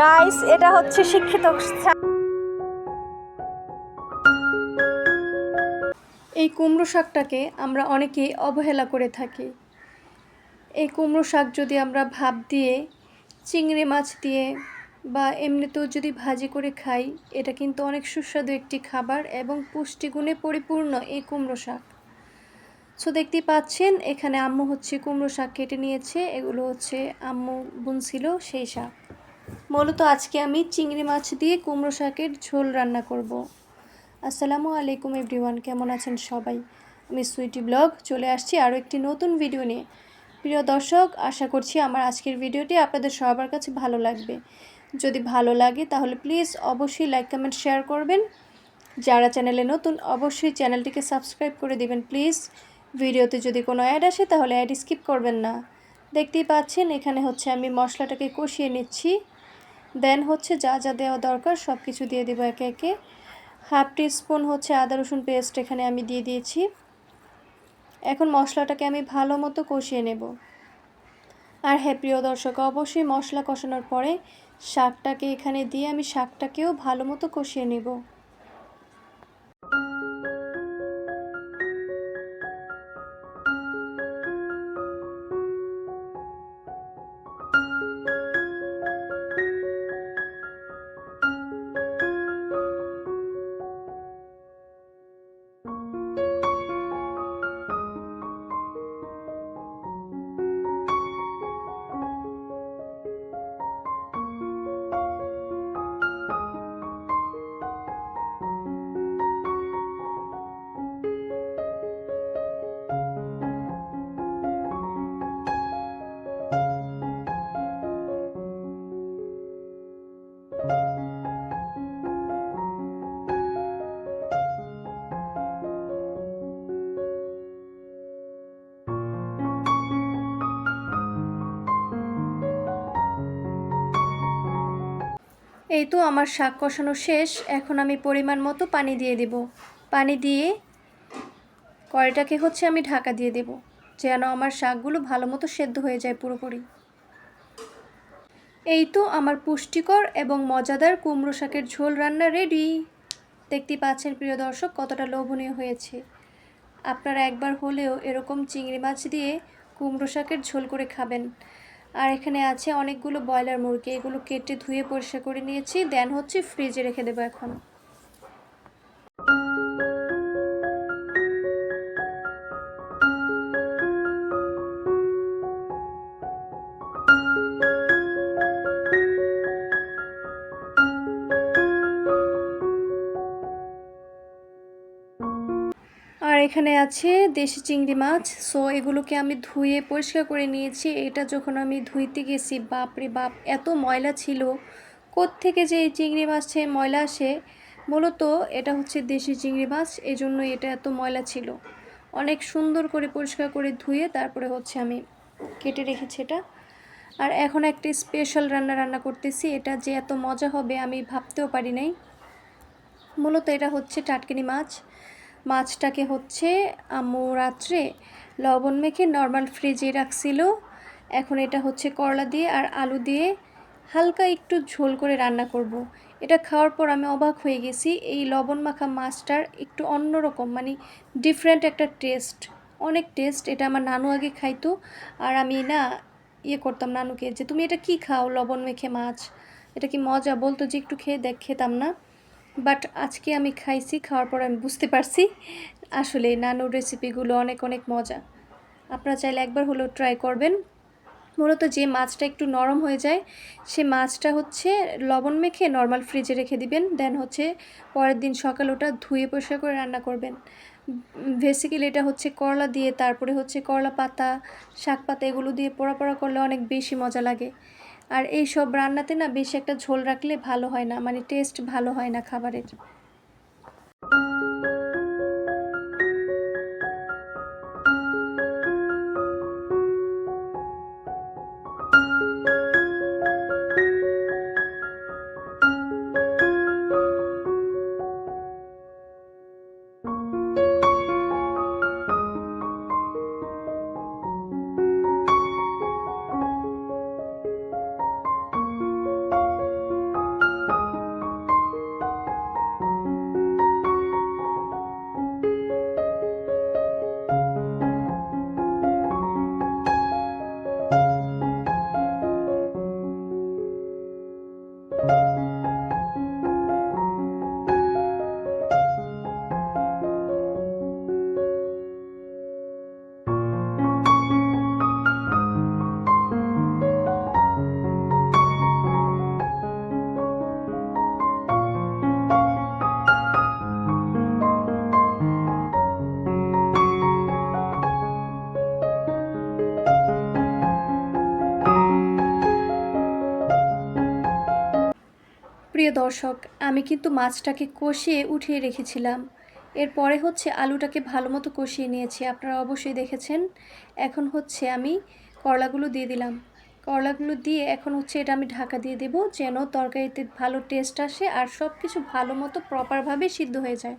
Guys, এটা হচ্ছে শিক্ষিত। এই কুমড়ো শাকটাকে আমরা অনেকেই অবহেলা করে থাকি। এই কুমড়ো শাক যদি আমরা ভাপ দিয়ে, চিংড়ি মাছ দিয়ে বা এমনিতেও যদি ভাজি করে খাই, এটা কিন্তু অনেক সুস্বাদু একটি খাবার এবং পুষ্টিগুণে পরিপূর্ণ এই কুমড়ো শাক। সো দেখতেই পাচ্ছেন এখানে আম্মু হচ্ছে কুমড়ো শাক কেটে নিয়েছে। এগুলো হচ্ছে আম্মু বুনছিল সেই শাক। মূলত আজকে আমি চিংড়ি মাছ দিয়ে কুমড়ো শাকের ঝোল রান্না করব। আসসালামু আলাইকুম এভরিওয়ান, কেমন আছেন সবাই? আমি সুইটি ব্লগ চলে আসছি আরও একটি নতুন ভিডিও নিয়ে। প্রিয় দর্শক, আশা করছি আমার আজকের ভিডিওটি আপনাদের সবার কাছে ভালো লাগবে। যদি ভালো লাগে তাহলে প্লিজ অবশ্যই লাইক কমেন্ট শেয়ার করবেন। যারা চ্যানেলে নতুন অবশ্যই চ্যানেলটিকে সাবস্ক্রাইব করে দিবেন প্লিজ। ভিডিওতে যদি কোনো অ্যাড আসে তাহলে অ্যাড স্কিপ করবেন না। দেখতেই পাচ্ছেন এখানে হচ্ছে আমি মশলাটাকে কষিয়ে নিচ্ছি। দেন হচ্ছে যা যা দেওয়া দরকার সব কিছু দিয়ে দেবো একে একে। হাফ টিস্পুন হচ্ছে আদা রসুন পেস্ট এখানে আমি দিয়ে দিয়েছি। এখন মশলাটাকে আমি ভালো মতো কষিয়ে নেব। আর হ্যাঁ প্রিয় দর্শক, অবশ্যই মশলা কষানোর পরে শাকটাকে এখানে দিয়ে আমি শাকটাকেও ভালো মতো কষিয়ে নেব। এই তো আমার শাক কষানো শেষ। এখন আমি পরিমাণ মতো পানি দিয়ে দেব। পানি দিয়ে কড়াইটাকে হচ্ছে আমি ঢাকা দিয়ে দেব, যেন আমার শাকগুলো ভালো মতো সেদ্ধ হয়ে যায় পুরোপুরি। এই তো আমার পুষ্টিকর এবং মজাদার কুমড়ো শাকের ঝোল রান্না রেডি। দেখতেই পাচ্ছেন প্রিয় দর্শক কতটা লোভনীয় হয়েছে। আপনারা একবার হলেও এরকম চিংড়ি মাছ দিয়ে কুমড়ো শাকের ঝোল করে খাবেন। আর এখানে আছে অনেকগুলো ব্রয়লার মুরগি, এগুলো কেটে ধুয়ে পরিষ্কার করে নিয়েছি। দেন হচ্ছে ফ্রিজে রেখে দেবো এখন। আর এখানে আছে দেশি চিংড়ি মাছ। সো এগুলোকে আমি ধুয়ে পরিষ্কার করে নিয়েছি। এটা যখন আমি ধুইতে গেছি, বাপরে বাপ, এত ময়লা ছিল। কোত্থেকে যে এই চিংড়ি মাছে ময়লা আসে। মূলত এটা হচ্ছে দেশি চিংড়ি মাছ, এজন্য এটা এত ময়লা ছিল। অনেক সুন্দর করে পরিষ্কার করে ধুয়ে তারপরে হচ্ছে আমি কেটে রেখেছি এটা। আর এখন একটি স্পেশাল রান্না করতেছি। এটা যে এত মজা হবে আমি ভাবতেও পারি নাই। মূলত এটা হচ্ছে টাটকিনি মাছ। মাছটাকে হচ্ছে আম্মু রাত্রে লবণ মেখে নর্মাল ফ্রিজে রাখছিল। এখন এটা হচ্ছে করলা দিয়ে আর আলু দিয়ে হালকা একটু ঝোল করে রান্না করব। এটা খাওয়ার পর আমি অবাক হয়ে গেছি। এই লবণ মাখা মাছটার একটু অন্যরকম, মানে ডিফারেন্ট একটা টেস্ট, অনেক টেস্ট। এটা আমার নানু আগে খাইতো। আর আমি না করতাম নানুকে যে তুমি এটা কি খাও, লবণ মেখে মাছ, এটা কি মজা, বলতো যে একটু খেয়ে দেখ, খেতাম না। বাট আজকে আমি খাইছি, খাওয়ার পর আমি বুঝতে পারছি আসলে নানুর রেসিপিগুলো অনেক অনেক মজা। আপনারা চাইলে একবার হলেও ট্রাই করবেন। মূলত যে মাছটা একটু নরম হয়ে যায় সে মাছটা হচ্ছে লবণ মেখে নর্মাল ফ্রিজে রেখে দিবেন। দেন হচ্ছে পরের দিন সকাল ওটা ধুয়ে পরিষ্কার করে রান্না করবেন। বেসিক্যালি এটা হচ্ছে করলা দিয়ে, তারপরে হচ্ছে করলা পাতা, শাক পাতা এগুলো দিয়ে পোড়া পোড়া করলে অনেক বেশি মজা লাগে। আর এই সব রান্নাতে না বেশি একটা ঝোল রাখলে ভালো হয় না, মানে টেস্ট ভালো হয় না খাবারের। প্রিয় দর্শক, আমি কিন্তু মাছটাকে কষিয়ে উঠিয়ে রেখেছিলাম। এরপরে হচ্ছে আলুটাকে ভালো মতো কষিয়ে নিয়েছি, আপনারা অবশ্যই দেখেছেন। এখন হচ্ছে আমি করলাগুলো দিয়ে দিলাম। করলাগুলো দিয়ে এখন হচ্ছে এটা আমি ঢাকা দিয়ে দেবো, যেন তরকারিতে ভালো টেস্ট আসে আর সব কিছু ভালো মতো প্রপারভাবে সিদ্ধ হয়ে যায়।